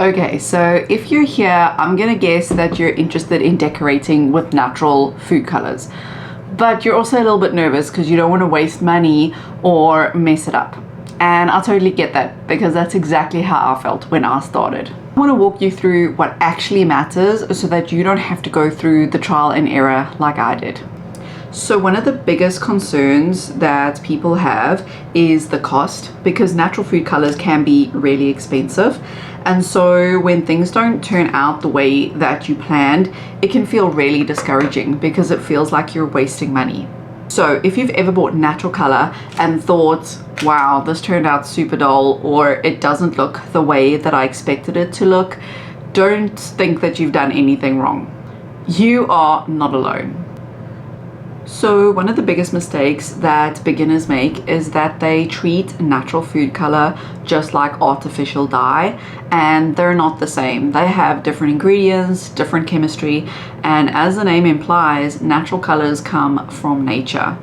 Okay, so if you're here, I'm gonna guess that you're interested in decorating with natural food colors, but you're also a little bit nervous because you don't want to waste money or mess it up. And I totally get that, because that's exactly how I felt when I started. I want to walk you through what actually matters so that you don't have to go through the trial and error like I did. So one of the biggest concerns that people have is the cost, because natural food colors can be really expensive. And so when things don't turn out the way that you planned, it can feel really discouraging because it feels like you're wasting money. So if you've ever bought natural color and thought, wow, this turned out super dull, or it doesn't look the way that I expected it to look, don't think that you've done anything wrong. You are not alone. So one of the biggest mistakes that beginners make is that they treat natural food color just like artificial dye, and they're not the same. They have different ingredients, different chemistry, and as the name implies, natural colors come from nature.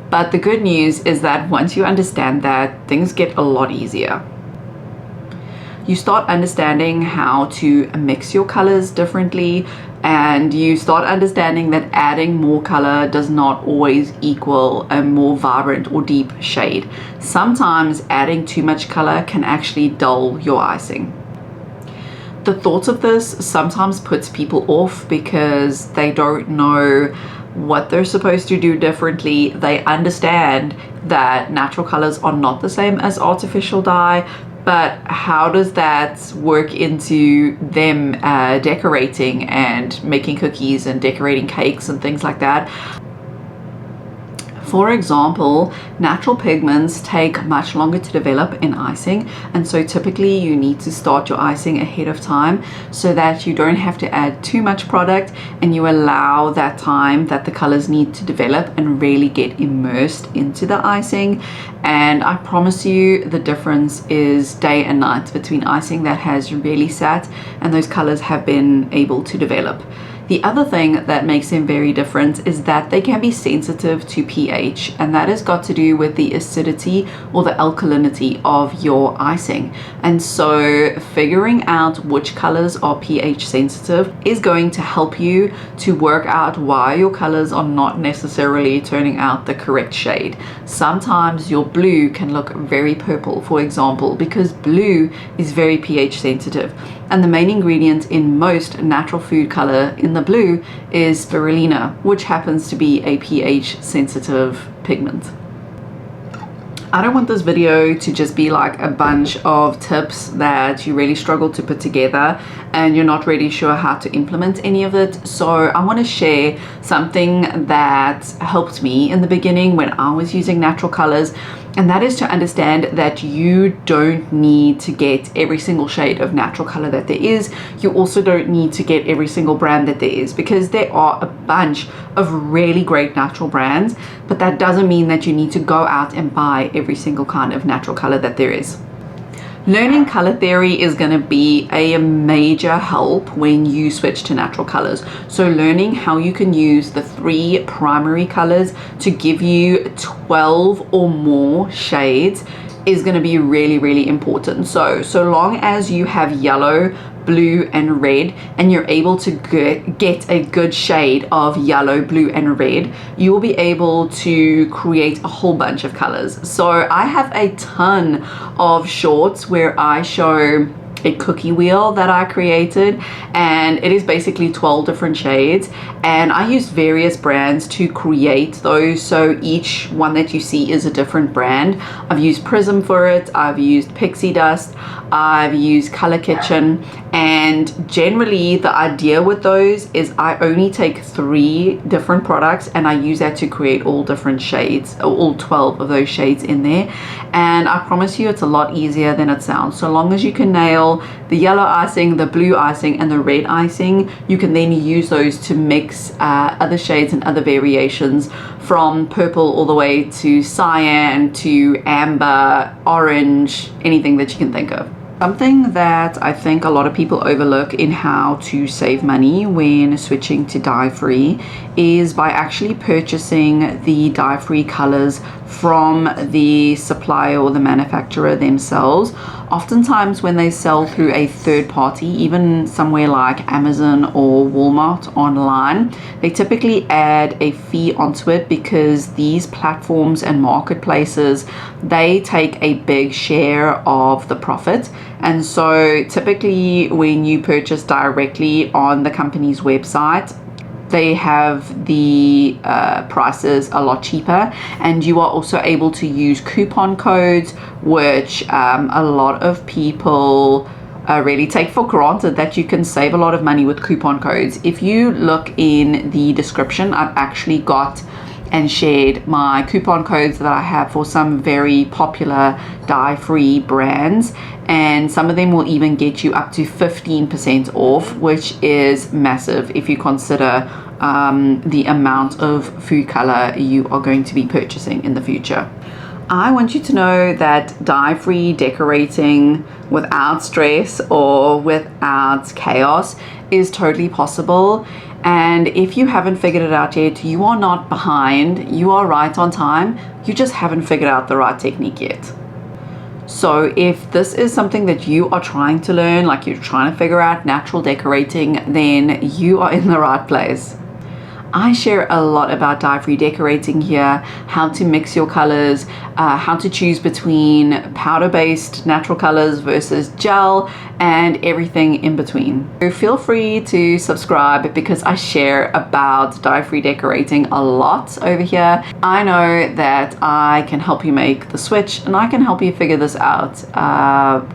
But the good news is that once you understand that, things get a lot easier. You start understanding how to mix your colors differently, and you start understanding that adding more color does not always equal a more vibrant or deep shade. Sometimes adding too much color can actually dull your icing. The thought of this sometimes puts people off because they don't know what they're supposed to do differently. They understand that natural colors are not the same as artificial dye, but how does that work into them decorating and making cookies and decorating cakes and things like that? For example, natural pigments take much longer to develop in icing, and so typically you need to start your icing ahead of time so that you don't have to add too much product and you allow that time that the colors need to develop and really get immersed into the icing. And I promise you the difference is day and night between icing that has really sat and those colors have been able to develop. The other thing that makes them very different is that they can be sensitive to pH, and that has got to do with the acidity or the alkalinity of your icing. And so figuring out which colors are pH sensitive is going to help you to work out why your colors are not necessarily turning out the correct shade. Sometimes your blue can look very purple, for example, because blue is very pH sensitive. And the main ingredient in most natural food color in the blue is spirulina, which happens to be a pH sensitive pigment. I don't want this video to just be like a bunch of tips that you really struggle to put together and you're not really sure how to implement any of it. So I want to share something that helped me in the beginning when I was using natural colors, and that is to understand that you don't need to get every single shade of natural color that there is. You also don't need to get every single brand that there is, because there are a bunch of really great natural brands, but that doesn't mean that you need to go out and buy every single kind of natural color that there is. Learning color theory is going to be a major help when you switch to natural colors. So learning how you can use the 3 primary colors to give you 12 or more shades is going to be really, really important. So long as you have yellow, blue and red, and you're able to get a good shade of yellow, blue and red, you will be able to create a whole bunch of colors. So I have a ton of shorts where I show a cookie wheel that I created, and it is basically 12 different shades, and I used various brands to create those, so each one that you see is a different brand. I've used Prism for it, I've used Pixie Dust, I've used Color Kitchen, and generally the idea with those is I only take 3 different products and I use that to create all different shades, all 12 of those shades in there. And I promise you it's a lot easier than it sounds. So long as you can nail the yellow icing, the blue icing and the red icing, you can then use those to mix other shades and other variations, from purple all the way to cyan to amber, orange, anything that you can think of. Something that I think a lot of people overlook in how to save money when switching to dye-free is by actually purchasing the dye-free colors from the supplier or the manufacturer themselves. Oftentimes when they sell through a third party, even somewhere like Amazon or Walmart online, they typically add a fee onto it because these platforms and marketplaces, they take a big share of the profit. And so typically when you purchase directly on the company's website, they have the prices a lot cheaper, and you are also able to use coupon codes, which a lot of people really take for granted that you can save a lot of money with coupon codes. If you look in the description, I've actually got and shared my coupon codes that I have for some very popular dye-free brands, and some of them will even get you up to 15% off, which is massive if you consider the amount of food color you are going to be purchasing in the future. I want you to know that dye-free decorating without stress or without chaos is totally possible. And if you haven't figured it out yet, you are not behind. You are right on time. You just haven't figured out the right technique yet. So if this is something that you are trying to learn, like you're trying to figure out natural decorating, then you are in the right place. I share a lot about dye-free decorating here, how to mix your colors, how to choose between powder-based natural colors versus gel, and everything in between. So feel free to subscribe because I share about dye-free decorating a lot over here. I know that I can help you make the switch, and I can help you figure this out.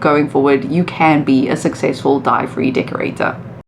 Going forward, you can be a successful dye-free decorator.